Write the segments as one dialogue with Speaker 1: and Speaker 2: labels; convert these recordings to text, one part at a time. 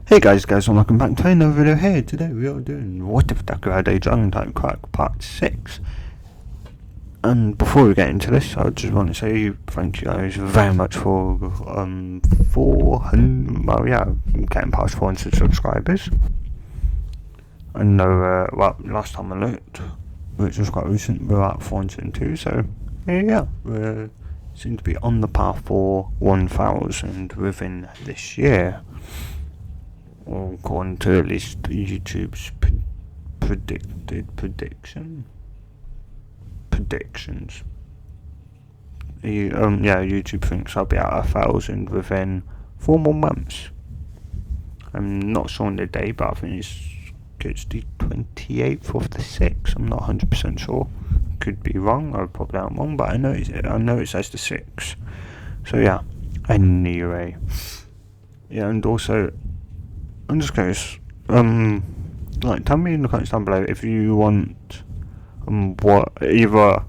Speaker 1: Hey guys, and welcome back to another video here. Today we are doing What If Deku Had a Dragon Type Quirk Part 6. And before we get into this, I just want to say thank you guys very much for 400, getting past 400 subscribers. I know, last time I looked, which was quite recent, we were at 402, so yeah, we seem to be on the path for 1000 within this year. Or according to at least YouTube's predictions. YouTube thinks I'll be at 1000 within 4 more months. I'm not sure on the day, but I think it's the 28th of the 6th. I'm not 100% sure. Could be wrong. I probably am wrong, but I know it says the 6th. So yeah. Anyway, yeah, and also, I'm just curious, tell me in the comments down below if you want, tell me in the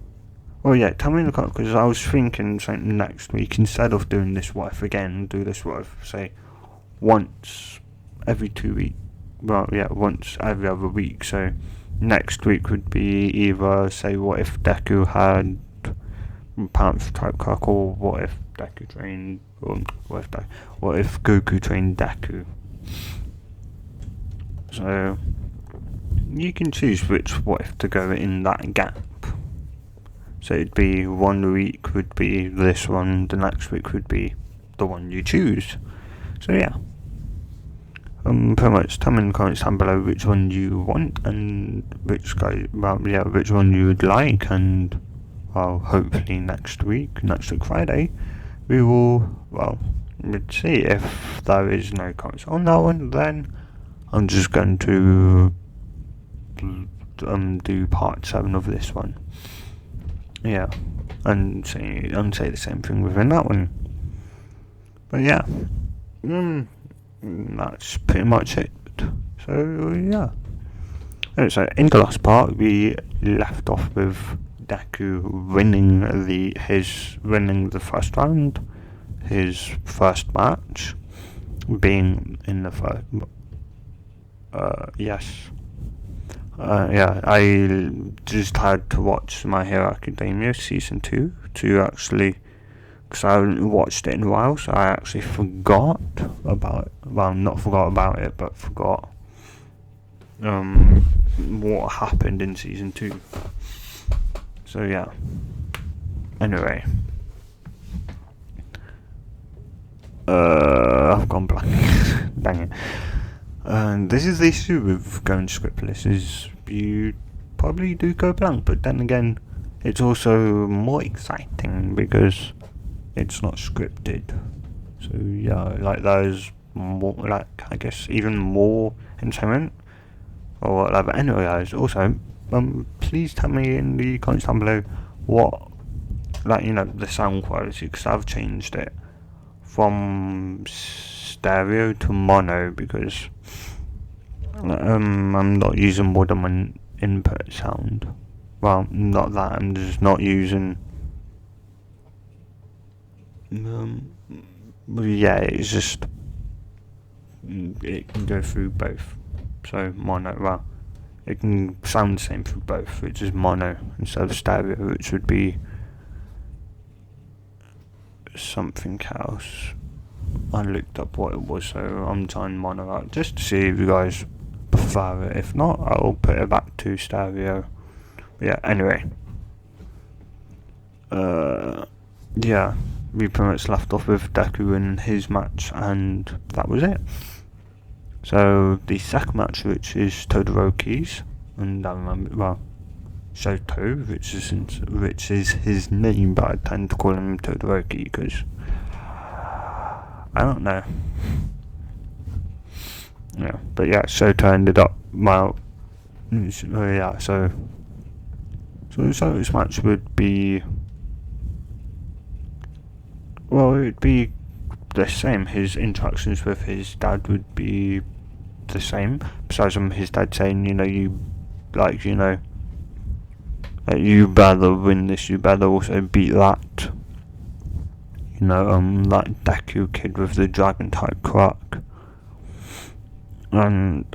Speaker 1: comments, because I was thinking something next week, instead of doing this what if again, do this what if, say, once every 2 weeks, once every other week, so next week would be either, say, what if Deku had Pants type Quirk, or what if Deku trained, or what if Goku trained Deku. So you can choose which what if to go in that gap. So it'd be 1 week would be this one, the next week would be the one you choose. So yeah. Pretty much tell me in the comments down below which one you want and which one you would like, and hopefully next week Friday, we will let's see. If there is no comments on that one, then I'm just going to do part 7 of this one. Yeah, and say the same thing within that one. But yeah, that's pretty much it. So yeah. So in the last part, we left off with Deku winning the first round, his first match, being in the first. I just had to watch My Hero Academia Season 2 to actually, because I haven't watched it in a while, so I actually forgot about it. Well, not forgot about it, but forgot what happened in Season 2. So yeah. Anyway. I've gone blank. Dang it. And this is the issue with going scriptless, is you probably do go blank, but then again, it's also more exciting because it's not scripted. So yeah, there's more, I guess, even more entertainment or whatever. Anyway guys, also, please tell me in the comments down below what, the sound quality, because I've changed it from stereo to mono because I'm not using more than one input sound. Well, not that, I'm just not using it's just it can go through both. So mono, it can sound the same through both, which is mono instead of stereo, which would be something else. I looked up what it was, so I'm trying mono out just to see if you guys prefer it. If not, I'll put it back to stereo. But yeah, anyway. We pretty much left off with Deku in his match, and that was it. So the second match, which is Todoroki's, and I remember, Shoto, which is his name, but I tend to call him Todoroki because I don't know. Yeah, but yeah, Shoto ended up so this match would be, it would be the same. His interactions with his dad would be the same, besides from his dad saying, you better win this, you better also beat that, that Deku kid with the dragon type quirk. and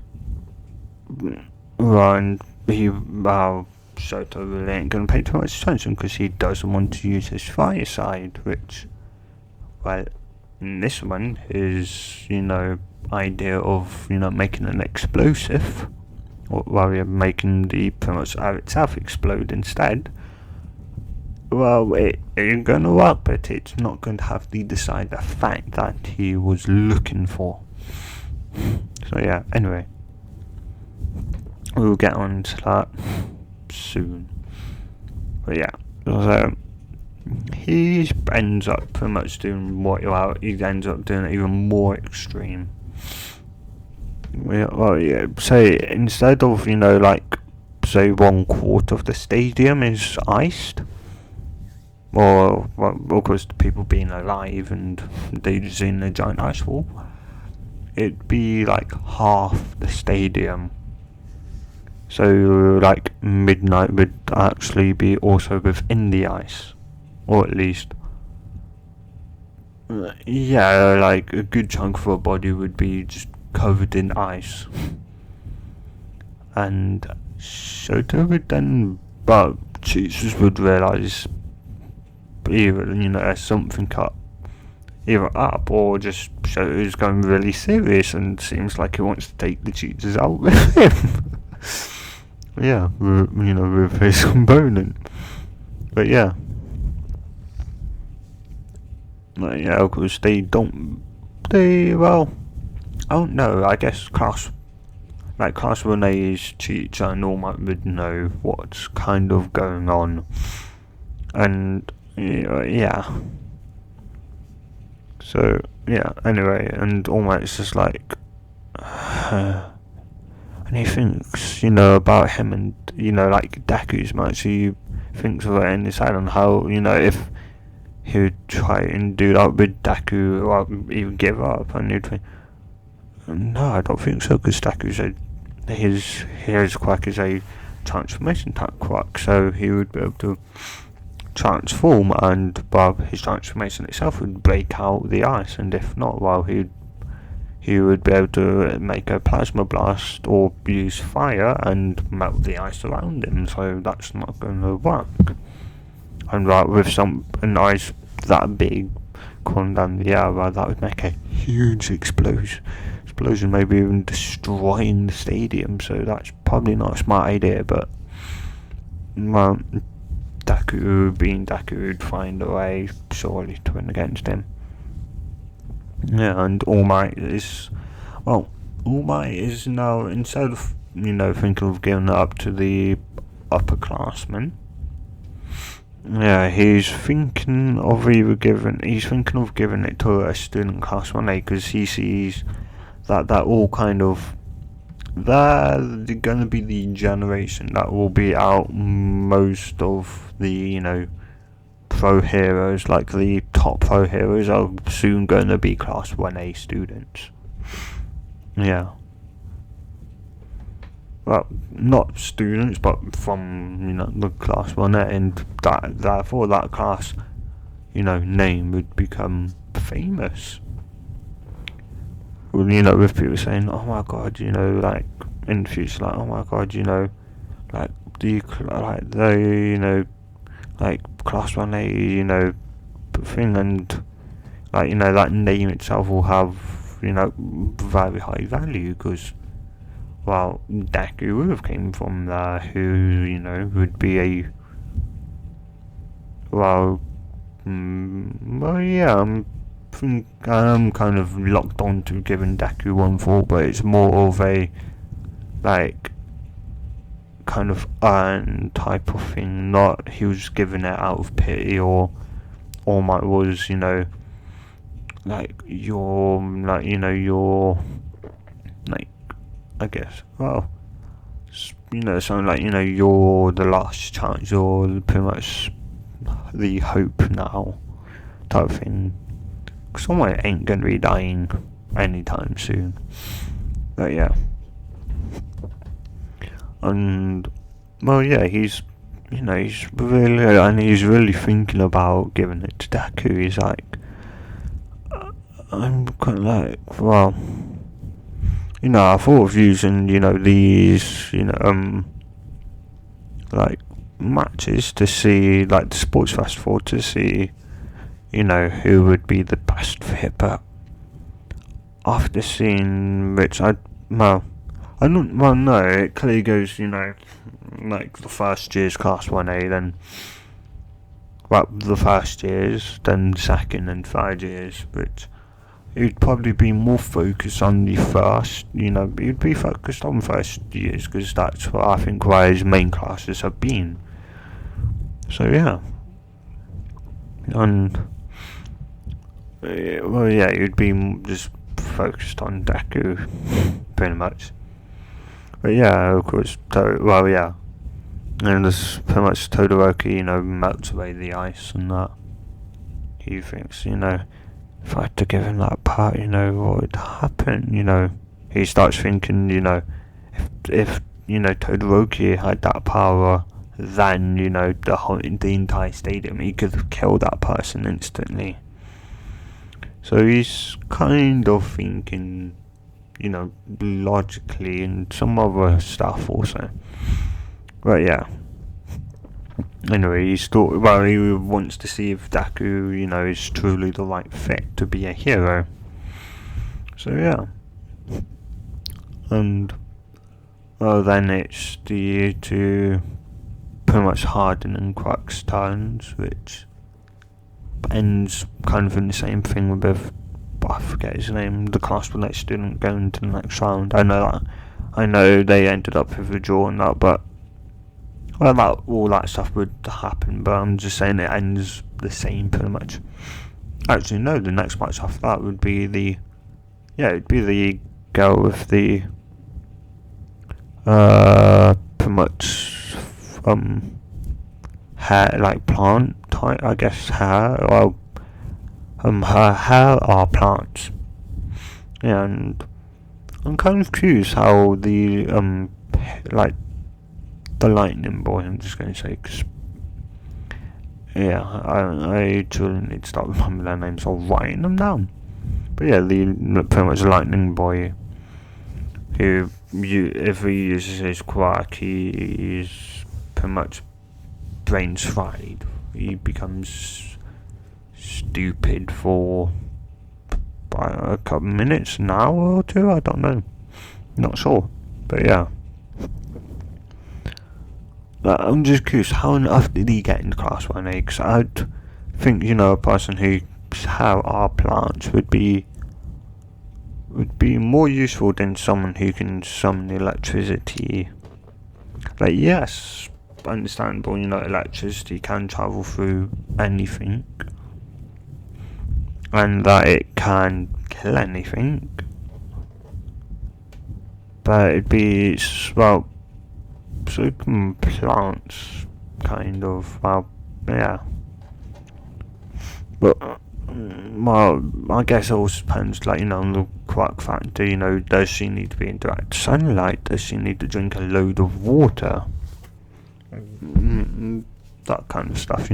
Speaker 1: and he Shoto really ain't gonna pay too much attention because he doesn't want to use his fire side, which, well, in this one, his idea of making an explosive, while you're making the pretty much air itself explode instead. Well, it ain't gonna work, but it's not going to have the desired effect that he was looking for. So yeah, anyway, we'll get on to that soon. But yeah, so he ends up pretty much doing he ends up doing it even more extreme. Well, yeah, say instead of, say 1/4 of the stadium is iced, or, well, of course, the people being alive and they just in a giant ice wall, it'd be like half the stadium. So, midnight would actually be also within the ice, or at least, yeah, a good chunk of her body would be just covered in ice. And Shoto would then, Jesus would realise either, something either up, or just Shoto's going really serious and seems like he wants to take the cheaters out with him. Yeah, with his component. But yeah. Yeah, of course, I don't know, I guess Class 1A's cheats and All Might would know what's kind of going on. And, yeah. So, yeah, anyway, and All Might's just like, and he thinks, about him and, Deku's might, so he thinks of it in his head on how, if he would try and do that with Deku, or even give up, and he'd think, no, I don't think so, because Deku said his quirk is a transformation type quirk, so he would be able to transform, and his transformation itself would break out the ice, and if not, he would be able to make a plasma blast or use fire and melt the ice around him, so that's not going to work. And with an ice that big cooling down the air, that would make a huge explosion, maybe even destroying the stadium, so that's probably not a smart idea, but Deku, being Deku, would find a way, surely, to win against him. Yeah, and All Might is now, instead of, thinking of giving it up to the upperclassmen, yeah, he's thinking of giving it to a student Class 1A, because he sees that all kind of, they're gonna be the generation that will be out most of the, pro heroes, like the top pro heroes are soon going to be Class 1A students. Yeah. Well, not students, but from, the Class 1A, and therefore that class, name would become famous. Well, with people saying, oh my god, in the future, oh my god, Class 1A, thing, and, that name itself will have, very high value, because, well, Deku would have came from there, who, would be a, I'm kind of locked on to giving Deku 1/4, but it's more of a, kind of earned type of thing, not he was giving it out of pity, or All Might was, your, I guess, something like, you're the last chance, you're pretty much the hope now, type of thing. Someone ain't gonna be dying anytime soon. But yeah. And, he's really thinking about giving it to Deku. He's like, I'm kind of I thought of using, these, like, matches to see, like, the sports festival to see, who would be the best fit, but after seeing which no, it clearly goes, like, the first year's Class 1A, then, well, the first years, then second and third years, which it'd probably be more focused on the first, it'd be focused on first years, because that's what I think where his main classes have been. So, yeah. And, well, yeah, it'd be just focused on Deku, pretty much. But, yeah, of course, well, yeah. And there's pretty much Todoroki, melts away the ice and that. He thinks, if I had to give him that part, what would happen, He starts thinking, if Todoroki had that power, then, the entire stadium, he could have killed that person instantly. So he's kind of thinking, logically and some other stuff also. But yeah. Anyway, he wants to see if Deku, is truly the right fit to be a hero. So yeah. And, well, then it's the two pretty much Harden and Quirk's turns, which ends kind of in the same thing with, I forget his name, the Class 1A student going to the next round. I know they ended up with a draw and that, but well, all that stuff would happen, but I'm just saying it ends the same pretty much. Actually, no, the next match after that would be it'd be the girl with the, pretty much, hair, like plant type, I guess, hair, well, her hair are plants. Yeah, and I'm kind of curious how the, like, the lightning boy, I'm just going to say, cause, yeah, I truly need to start remembering their names or writing them down. But yeah, pretty much the lightning boy, who, if he uses his quirk, he's pretty much brains fried. He becomes stupid for a couple minutes, an hour or two, I don't know. Not sure. But yeah. I'm just curious, how on earth did he get into Class 1A? Because I'd think, a person whose hair are plants would be more useful than someone who can summon electricity. Like, yes, understandable, electricity can travel through anything, and that it can kill anything. But it'd be, well, so plants, kind of, well, yeah. But, well, I guess it also depends, like, on the quirk factor, does she need to be in direct sunlight? Does she need to drink a load of water? That kind of stuff,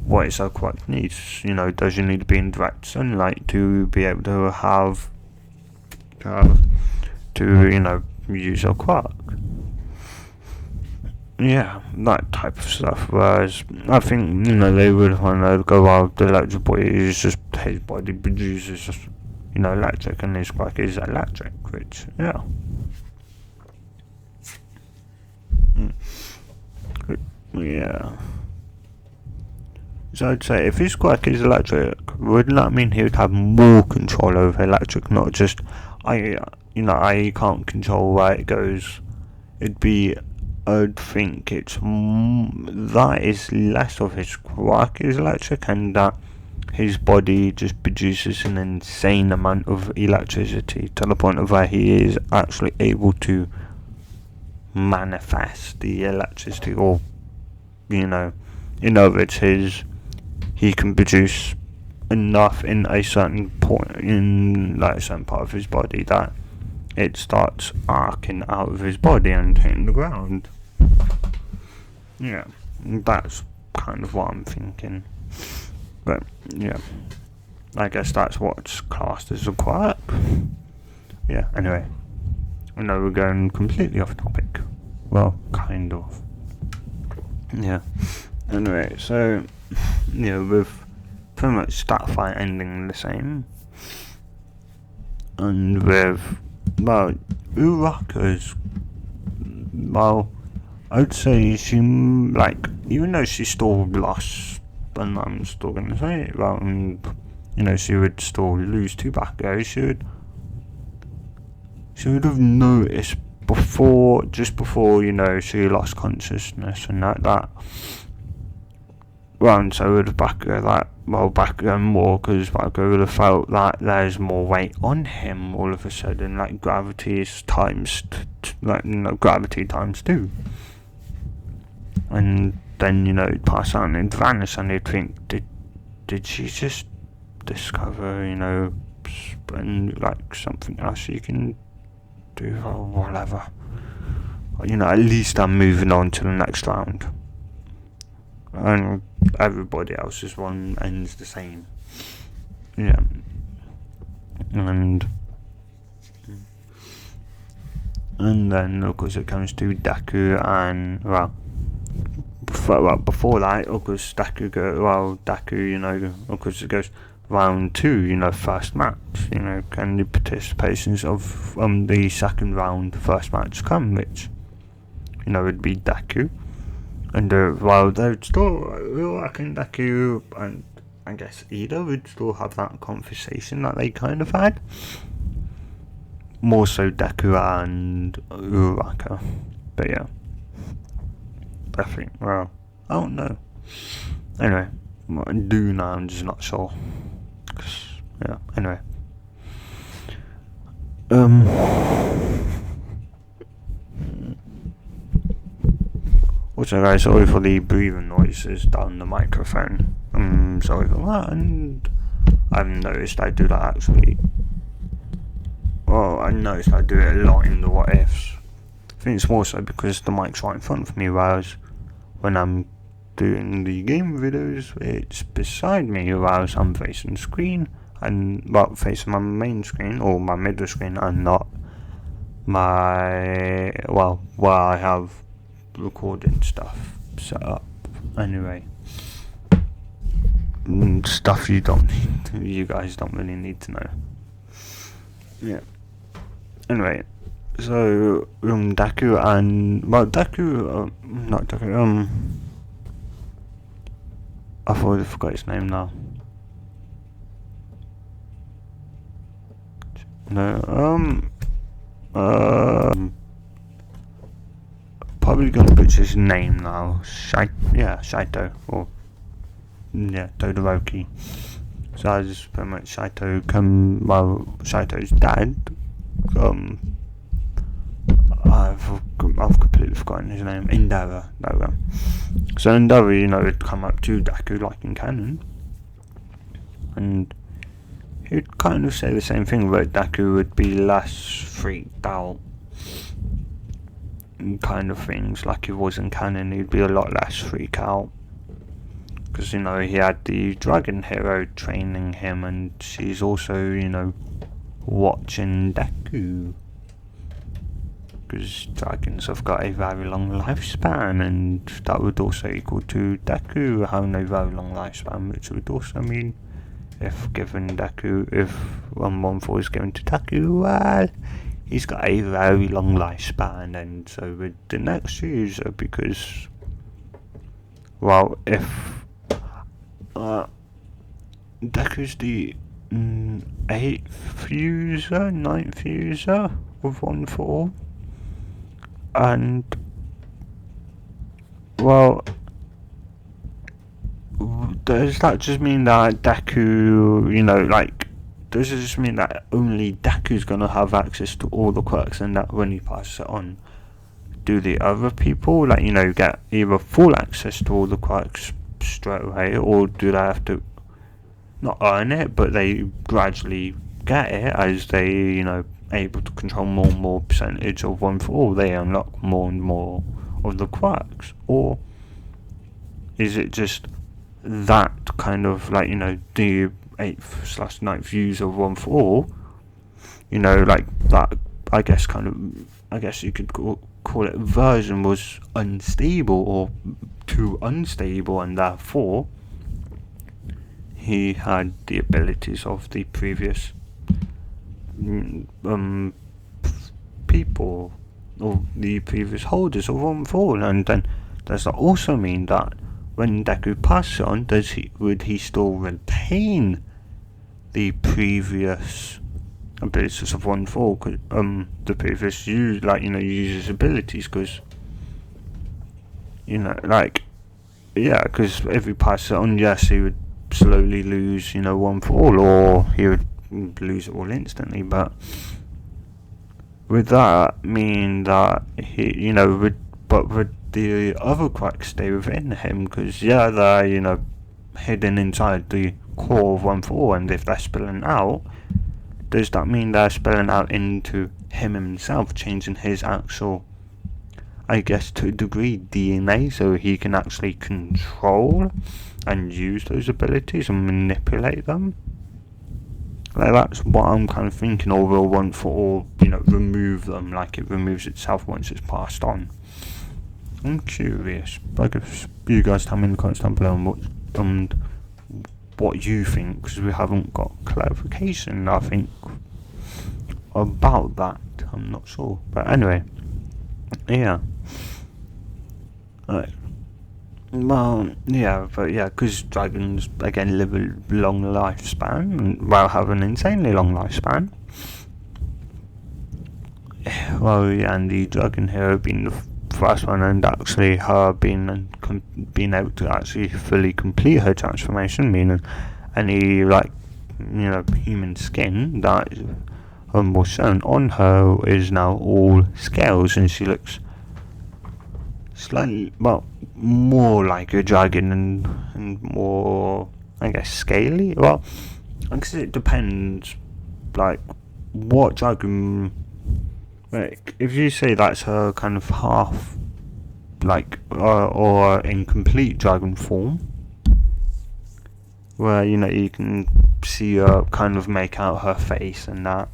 Speaker 1: what is her quirk needs? Does she need to be in direct sunlight to be able to have, use her quirk? Yeah, that type of stuff. Whereas I think they would want to go out. The electric boy is just his body produces just electric, and his quirk is electric, which yeah. Yeah. So I'd say if his quirk is electric, wouldn't that mean he would have more control over electric, not just I can't control where it goes. It'd be, I'd think it's that is less of his quirk is electric, and that his body just produces an insane amount of electricity to the point of where he is actually able to manifest the electricity, or in other words, he can produce enough in a certain point, in like a certain part of his body, that it starts arcing out of his body and hitting the ground. Yeah, that's kind of what I'm thinking. But yeah, I guess that's what's classed as a quirk. Yeah, anyway, I know we're going completely off topic. Well, kind of. Yeah. Anyway, so, with pretty much that fight ending the same, and with, Uraraka's, I would say she, even though she still lost, and I'm still gonna say it, she would still lose to Bakugo, she would have noticed just before, she lost consciousness and that. Well, and so would Bakugo more, because Bakugo would have felt that there's more weight on him all of a sudden, like gravity is gravity times 2. And then, it'd pass out and it'd vanish, and they'd think, did she just discover, something else she can do, or whatever. At least I'm moving on to the next round. And everybody else's one ends the same. Yeah. And then, of course, it comes to Deku, and, before that, of course, Deku, of course, it goes round 2, first match, can the participations of the second round first match come, which, would be Deku, and they'd still, I think Deku and I guess Ida would still have that conversation that they kind of had, more so Deku and Uraraka, but yeah, I think, I don't know, anyway, what I do now, I'm just not sure. Yeah, anyway. Also, guys, sorry for the breathing noises down the microphone. I'm sorry for that, and I've noticed I do that actually. Well, I noticed I do it a lot in the what ifs. I think it's more so because the mic's right in front of me, whereas when I'm doing the game videos, it's beside me, whereas I'm facing the screen, and facing my main screen or my middle screen, and not my where I have recording stuff set up. Anyway, stuff you guys don't really need to know. Yeah. Anyway, so Deku and not Deku. I've already forgot his name now. No, probably gonna butcher his name now. Shaito, or Todoroki. So I just pretty much Shaito's dad. I've completely forgotten his name. Endeavor. There we go. So Endeavor, would come up to Deku like in canon, and he'd kind of say the same thing, but Deku would be less freaked out, kind of things, like he was in canon. He'd be a lot less freaked out, because he had the dragon hero training him, and she's also watching Deku, because dragons have got a very long lifespan, and that would also equal to Deku having a very long lifespan, which would also mean if 114 is given to Deku, well, he's got a very long lifespan. And so with the next user, because if Deku's the 8th user, 9th user of 114, and does that just mean that Deku, does it just mean that only Deku's gonna have access to all the quirks, and that when he passes it on, do the other people, get either full access to all the quirks straight away, or do they have to not earn it, but they gradually get it as they, able to control more and more percentage of 114, they unlock more and more of the quirks? Or is it just that kind of the 8th/9th views of 114, that I guess you could call it version was unstable or too unstable, and therefore he had the abilities of the previous people or the previous holders of One For All. And then does that also mean that when Deku passes on, would he still retain the previous abilities of One For All, the previous user's abilities? Because because if he passes it on, yes, he would slowly lose One For All, or he would lose it all instantly. But would that mean that he would the other quirks stay within him? Because they're hidden inside the core of One For All, and if they're spilling out, does that mean they're spilling out into him himself, changing his actual, I guess to a degree, DNA, so he can actually control and use those abilities and manipulate them? Like, that's what I'm kind of thinking. Or will One For All, remove them like it removes itself once it's passed on? I'm curious. I guess you guys tell me in the comments down below and what you think, because we haven't got clarification, I think, about that. I'm not sure. But anyway, yeah. Right. Well, because dragons, again, live a long lifespan, while have an insanely long lifespan. Well, and the dragon hero being the first one, and actually her being able to actually fully complete her transformation, meaning any, human skin that was shown on her is now all scales, and she looks slightly, more like a dragon and more, I guess, scaly. Well, I guess it depends, what dragon. If you say that's her kind of half, or incomplete dragon form, where you can see her kind of make out her face and that,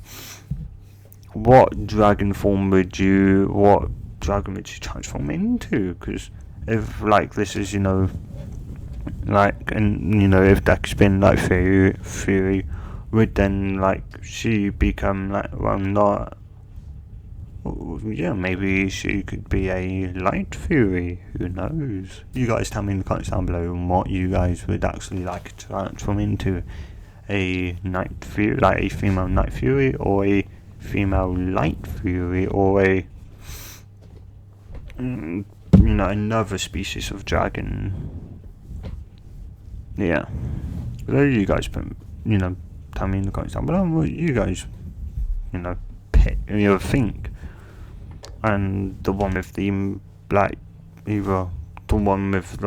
Speaker 1: what dragon dragon would you transform into? Because if this is if Deku's been Fury, would then she become not, maybe she could be a Light Fury, who knows? You guys tell me in the comments down below what you guys would actually like to transform into: a Night Fury, a female Night Fury, or a female Light Fury, or a another species of dragon. Yeah. So you guys tell me in the comments down below what you guys think. And the one with the either the one with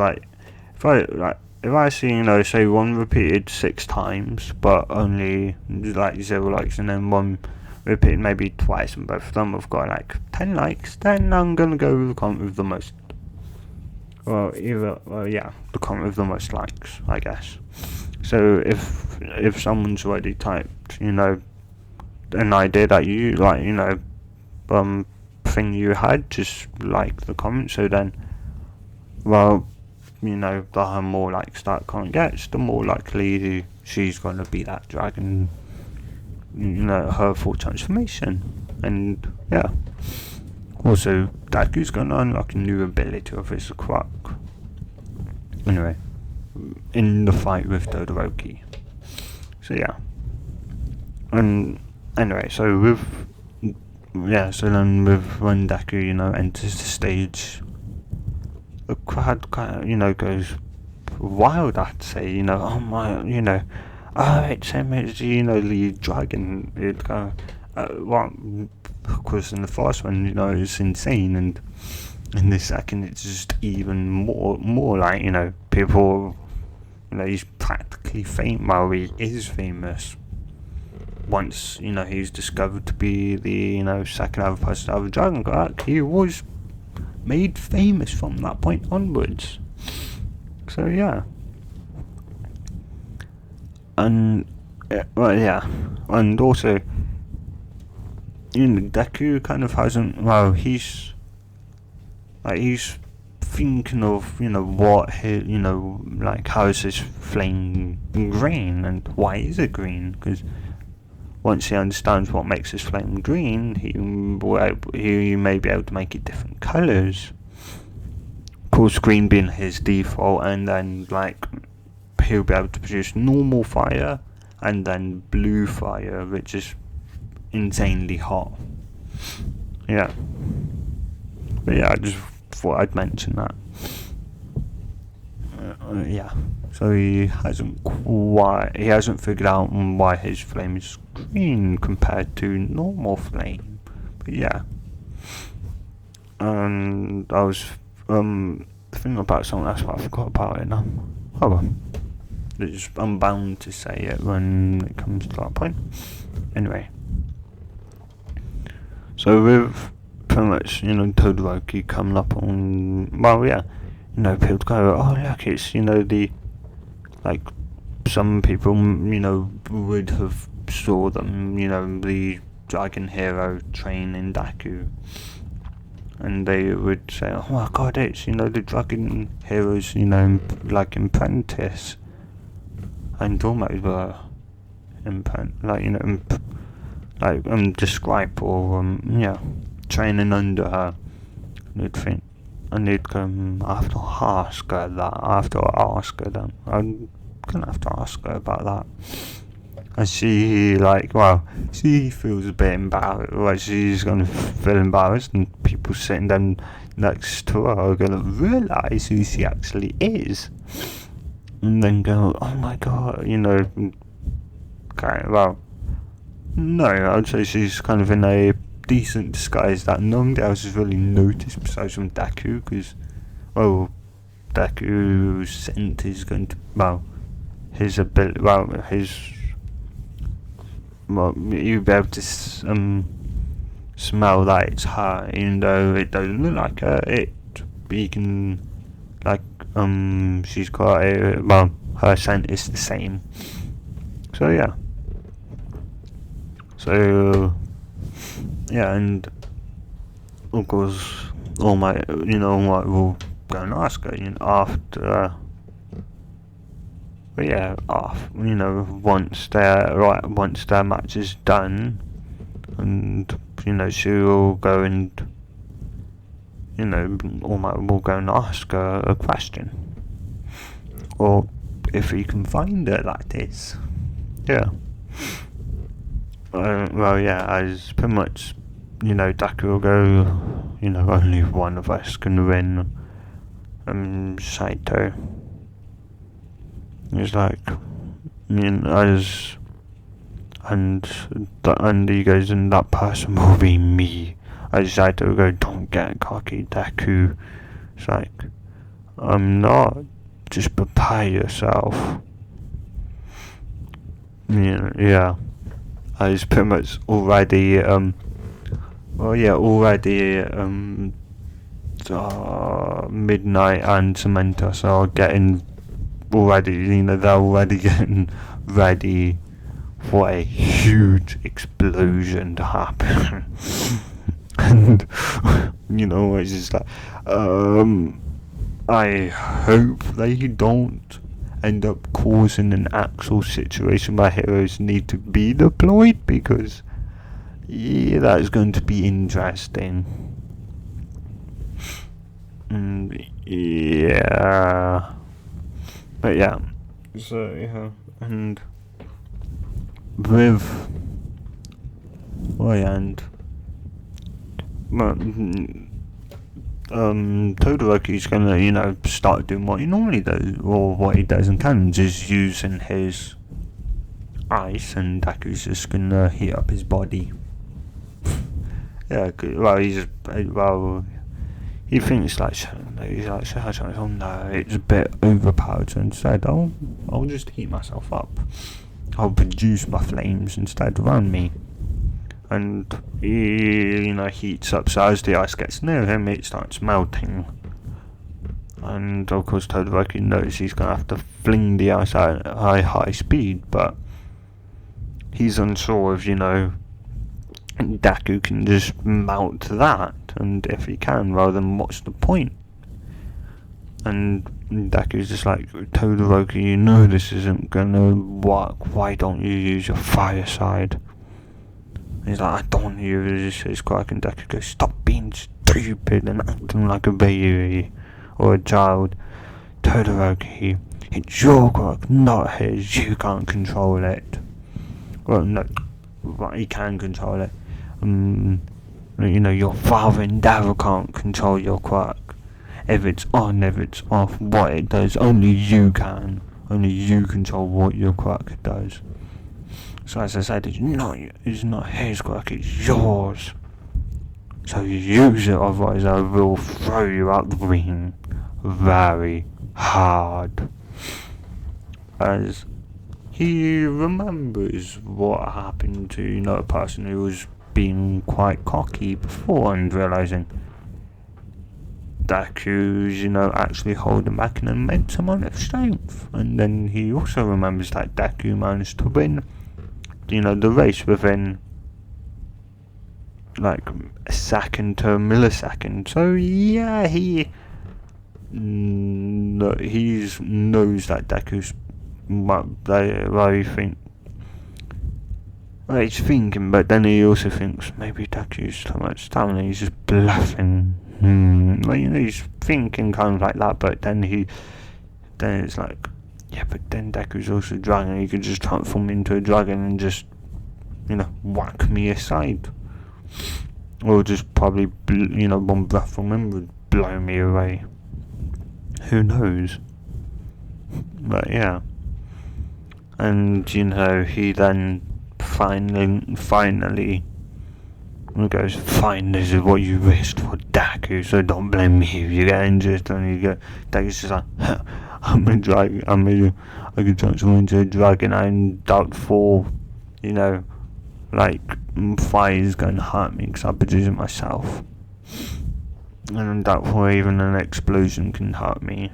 Speaker 1: if I see say one repeated 6 times but only 0 likes, and then one repeated maybe twice and both of them have got 10 likes, then I'm gonna go with the comment with the most, the comment with the most likes, I guess. So if someone's already typed an idea that you thing you had, just like the comment, so then the more likes that comment gets, the more likely she's gonna be that dragon, her full transformation. And also Deku's gonna unlock a new ability of his quirk, anyway, in the fight with Todoroki. So and anyway, so then when Deku enters the stage, the crowd kind of goes wild, I'd say. Oh my, it's him, it's the dragon. It of course in the first one it's insane, and in this second it's just even more people, he's practically famous. Well, he is famous once he's discovered to be the second ever person to have a dragon quirk. He was made famous from that point onwards. So and and also Deku kind of hasn't. Well, he's thinking of what like how is this flame green and why is it green? Because once he understands what makes this flame green, he may be able to make it different colours. Of course, green being his default, and then like he'll be able to produce normal fire and then blue fire, which is insanely hot. Yeah. But yeah, I just thought I'd mention that. Yeah. So he hasn't figured out why his flame is green compared to normal flame. But yeah. And I was thinking about something else, but I forgot about it now. Oh well. I'm bound to say it when it comes to that point. Anyway. So with pretty much, Todoroki coming up on, well, yeah, people go, oh look, it's, the, like, some people, would have saw them, the dragon hero training Deku, and they would say, oh my god, it's, the dragon hero's, like, apprentice, and almost describe or, training under her. They'd think, and they'd come after ask her that. I'm gonna have to ask her about that. And she she feels a bit embarrassed. Like she's gonna feel embarrassed, and people sitting down next to her are gonna realise who she actually is, and then go, oh my god, okay, well, no, I'd say she's kind of in a decent disguise that nobody else has really noticed besides from Deku, because, well, Deku's scent is going to, his ability, you'll be able to smell that it's her, even though it doesn't look like her. You can, she's got her scent is the same. So yeah. So yeah, and of course, All Might will go and ask her, after. But yeah, once their match is done, and she'll go and All Might will go and ask her a question, or if he can find her, that is. Yeah. Well, yeah, as pretty much, Deku will go, only one of us can win, Saito. It's like, and he goes, and that person will be me. As Saito will go, don't get cocky, Deku. It's like, I'm not, just prepare yourself. Yeah. He's pretty much already, Midnight and Samantha are getting already, they're already getting ready for a huge explosion to happen. And, it's just like, I hope they don't end up causing an actual situation where heroes need to be deployed, because that is going to be interesting. Yeah, but yeah, so yeah, and with Todoroki's gonna, start doing what he normally does, or what he does in canon, just using his ice, and Deku's just gonna heat up his body. Yeah, he thinks oh no, it's a bit overpowered, so instead I'll just heat myself up. I'll produce my flames instead around me. And he, heats up, so as the ice gets near him, it starts melting. And of course, Todoroki knows he's going to have to fling the ice out at high speed, but he's unsure of, Deku can just mount that, and if he can, well then what's the point? And Deku's just like, Todoroki, you know this isn't gonna work, why don't you use your fire side? And he's like, I don't want to use his quirk, and Deku goes, stop being stupid and acting like a baby or a child. Todoroki, it's your quirk, not his, you can't control it. Well, no, he can control it. Your father never can't control your quirk. If it's on, if it's off, what it does, only you can. Only you control what your quirk does. So as I said, it's not his quirk, it's yours. So use it, otherwise I will throw you out the ring very hard. As he remembers what happened to, a person who was being quite cocky before and realising Deku's, actually holding back an immense amount of strength. And then he also remembers that Deku managed to win, the race within like a second to a millisecond. So yeah, he knows that Deku's he's thinking, but then he also thinks maybe Deku's too much stamina, he's just bluffing. He's thinking kind of like that, but then it's like, yeah, but then Deku's also a dragon, he could just transform into a dragon and just, whack me aside. Or just probably, one breath from him would blow me away. Who knows? But yeah. And, he then finally goes, fine, this is what you wished for, Deku, so don't blame me if you get injured. And Deku's just like, I'm a dragon, I could transform into a dragon, I'm doubtful, fire's going to hurt me because I produce it myself. And I'm doubtful even an explosion can hurt me.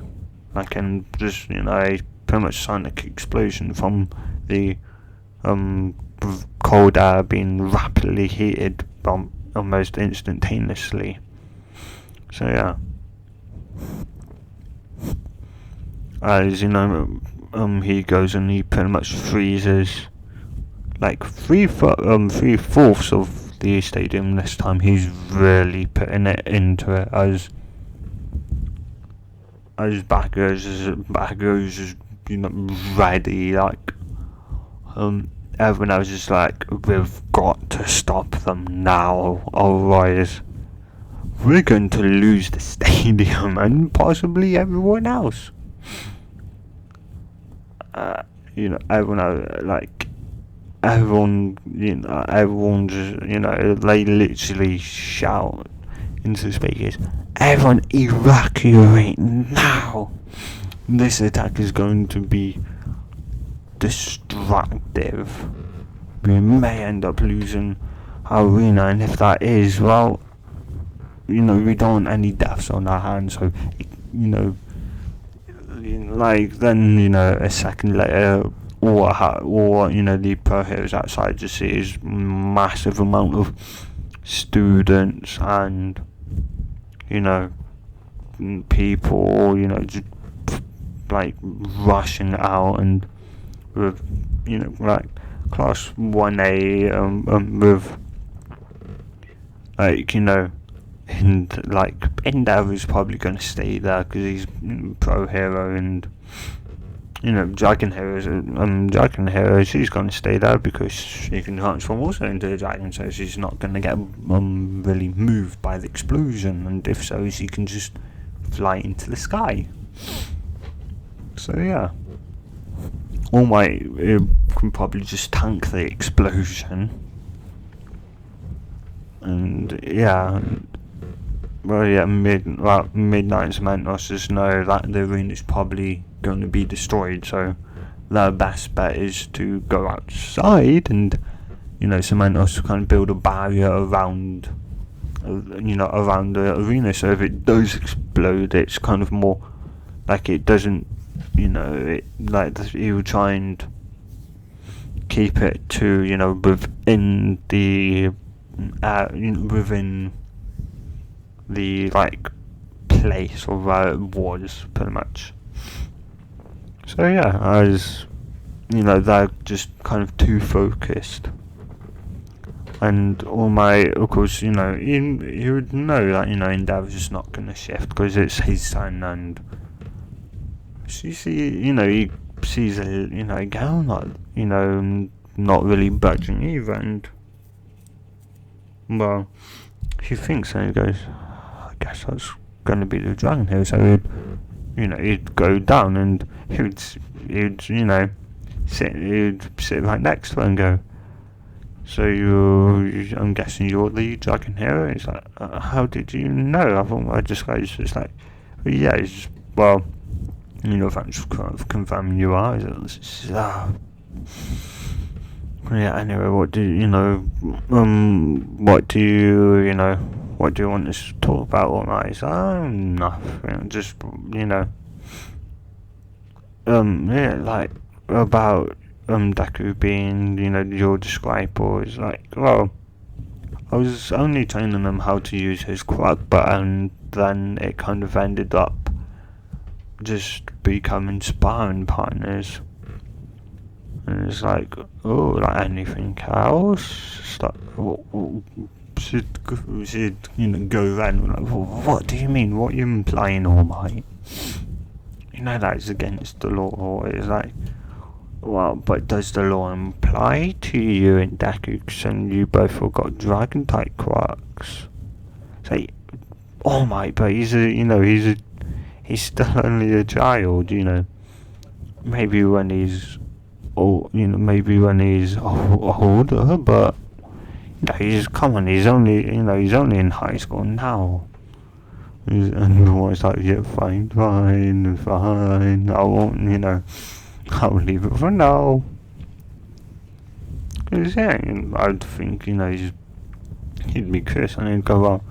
Speaker 1: I can just, a pretty much sonic explosion from the cold air being rapidly heated almost instantaneously. So yeah. As he goes and he pretty much freezes like 3/4 of the stadium this time. He's really putting it into it as backers is ready, like everyone else is like, we've got to stop them now, otherwise we're going to lose the stadium and possibly everyone else. Everyone just, they literally shout into the speakers, everyone evacuate now! This attack is going to be destructive. We may end up losing our arena, and if that is, well, we don't want any deaths on our hands, so, then, a second later, or the pro heroes outside just see is massive amount of students and, people, just, rushing out, and with, class 1A, with, Endeavor's probably going to stay there because he's pro hero, and Dragon Hero, she's going to stay there because she can transform also into a dragon, so she's not going to get really moved by the explosion, and if so, she can just fly into the sky. So yeah, All Might can probably just tank the explosion, and yeah. Midnight's Mentos just know that the arena is probably going to be destroyed, so their best bet is to go outside and, Cementos kind of build a barrier around, around the arena, so if it does explode, it's kind of more like it doesn't, he will try and keep it to, within the within the like place or where it was, pretty much. So yeah, I was, they're just kind of too focused. And all my, of course, he would know that, Indav's just not going to shift because it's his son, and he sees a girl not really budging either, and, well, he thinks, and he goes, I guess that's going to be the dragon here, so he'd go down, and he'd sit right next to her and go, so I'm guessing you're the dragon hero? It's like, how did you know? I thought I just goes, it's like, yeah, it's, well, thanks for confirming you are. Yeah, anyway, what do you want us to talk about all night? It's nothing, just, yeah, like, about Deku being, your disciple. Is like, well, I was only telling them how to use his quirk, but then it kind of ended up just becoming sparring partners. And it's like, oh, like anything else? Should go around like, what do you mean? What are you implying, All Might? That's against the law. It's like, well, but does the law apply to you and Deku, and you both have got dragon type quirks? Say, oh my, but he's still only a child, Maybe when he's, maybe when he's older, but he's only in high school now. And the boy's like, yeah, fine, I won't, I'll leave it for now. Because, yeah, I'd think, he'd be curious, and he'd go, well,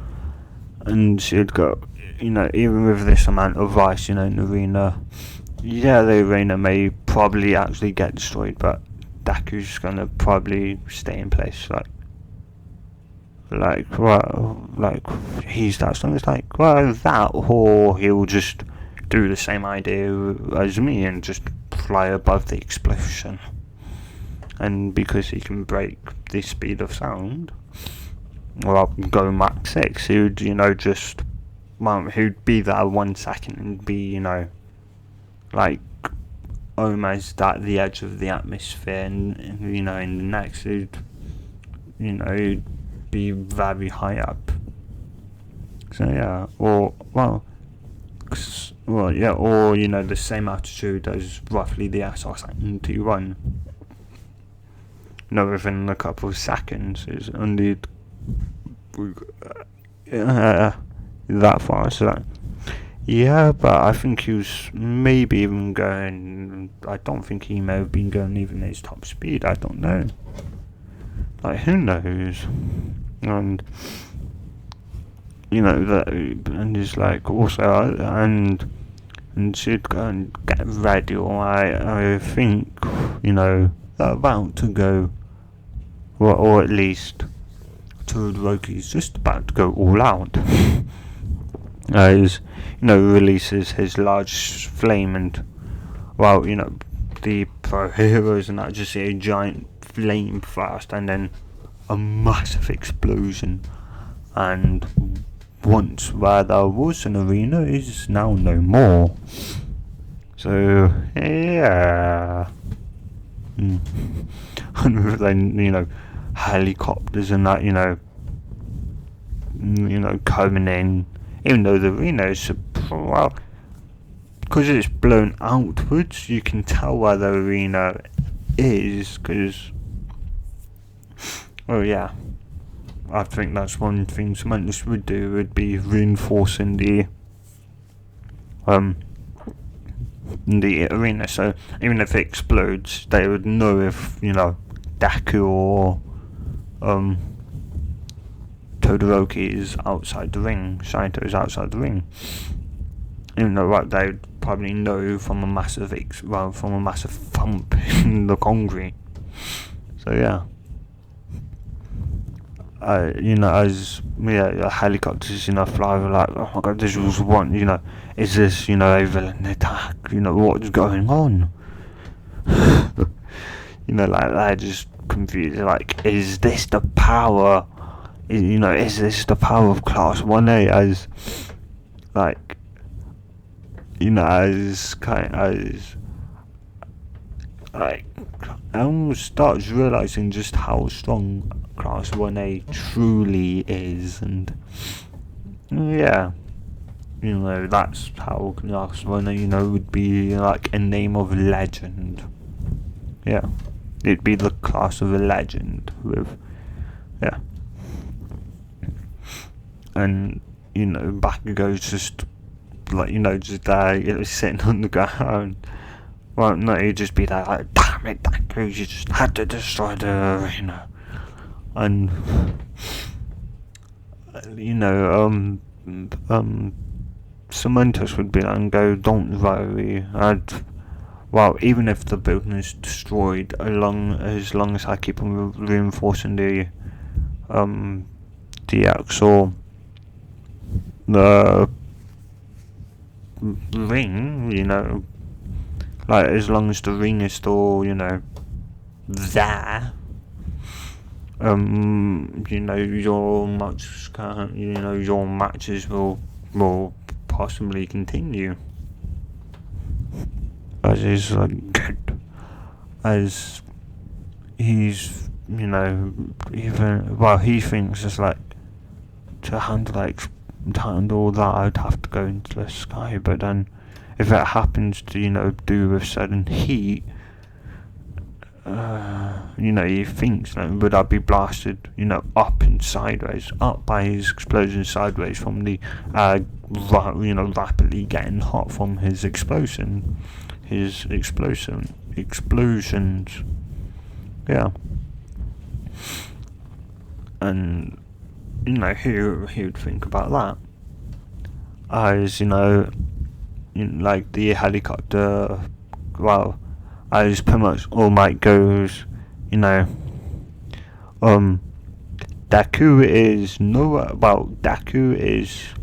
Speaker 1: and she'd go, even with this amount of ice, in the arena, yeah, the arena may probably actually get destroyed, but Deku's gonna probably stay in place, he's that strong. It's like, well, that, or he'll just do the same idea as me and just fly above the explosion. And because he can break the speed of sound, well, go Mach 6, he would, he'd be there 1 second and be, almost at the edge of the atmosphere, and in the next, he'd be very high up. So yeah, or the same altitude as roughly the SR-71. Within a couple of seconds is only that far. So yeah, but I think he was maybe even going. I don't think he may have been going even his top speed. I don't know. Who knows? And that, and he's like also, and she'd go and get ready, or I think they're about to go, or at least Todoroki's just about to go all out. As releases his large flame, and the pro heroes and that just see a giant flame first, and then a massive explosion, and once where there was an arena is now no more. So yeah, and then helicopters and that coming in, even though the arena is because it's blown outwards, you can tell where the arena is, because yeah, I think that's one thing Samantha would do, would be reinforcing the arena, so even if it explodes, they would know if Deku or Todoroki is outside the ring, Saito is outside the ring. Even though they would probably know from a massive thump in the concrete. So yeah. as helicopters, fly over, like, oh my god, this was one, is this, a villain attack? What's going on? Like, they're just confused, like, is this the power, is this the power of Class 1A, as, like, like, Elm starts realising just how strong Class 1A truly is, and yeah, that's how Class 1A, would be like a name of legend. Yeah, it'd be the class of a legend with, yeah. And, back goes just, like, just there, sitting on the ground. Well, no, he'd just be there, like, damn it, Deku, you just had to destroy the, and, Cementos would be like, and go, don't worry, even if the building is destroyed, as long as I keep on reinforcing the DX or the ring, like, as long as the ring is still, there, your matches will possibly continue. As is good, as he's, he thinks it's like, to handle that, I'd have to go into the sky, but then if it happens to, do with sudden heat, he thinks, would I be blasted, up and sideways, up by his explosion sideways from the, rapidly getting hot from his explosions, yeah, and, he would think about that, as, like, the helicopter, as pretty much All Might goes, Deku is Deku is,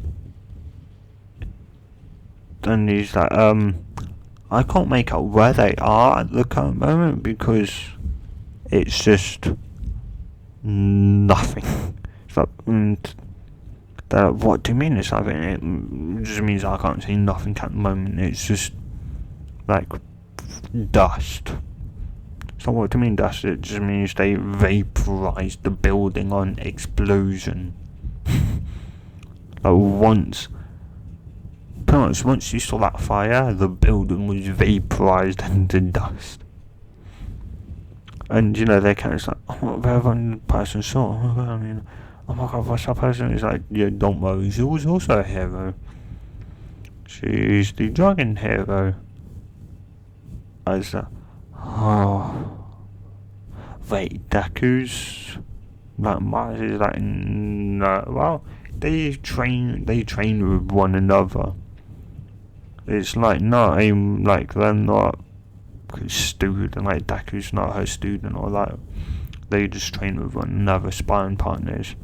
Speaker 1: and he's like, I can't make out where they are at the current moment because it's just nothing. It's like, what do you mean it's nothing? It just means I can't see nothing at the moment. It's just like dust. So what do you mean dust? It just means they vaporized the building on explosion. Like once you saw that fire, the building was vaporized into dust. And they kind of like, oh, where one person saw? Oh my god, what's that person? It's like, yeah, don't worry, she was also a hero. She's the dragon hero. As wait, Deku's like Mars is like, no, well, they train with one another. It's like not aim, like they're not student, like Deku's not her student or like, they just train with one another, sparring partners.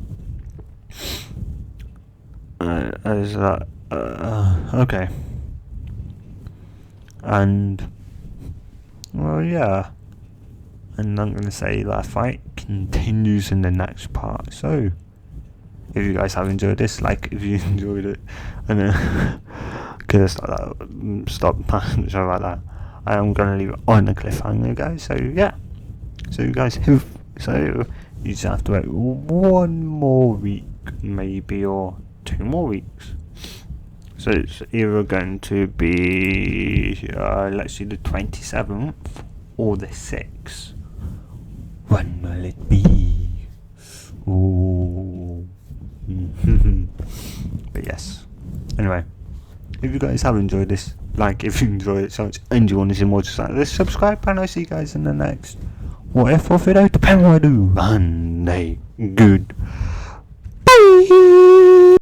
Speaker 1: As that, okay, and well, yeah, and I'm gonna say that fight continues in the next part. So, if you guys have enjoyed this, like if you enjoyed it, and could have stop something like that. I am gonna leave it on a cliffhanger, guys. So yeah, so you guys you just have to wait one more week, maybe, or 2 more weeks. So it's either going to be let's see, the 27th or the 6th. When will it be? Ooh. But yes. Anyway, if you guys have enjoyed this, like if you enjoyed it so much and you want to see more just like this, subscribe, and I'll see you guys in the next what if or video, depending on what I do. And a good bye.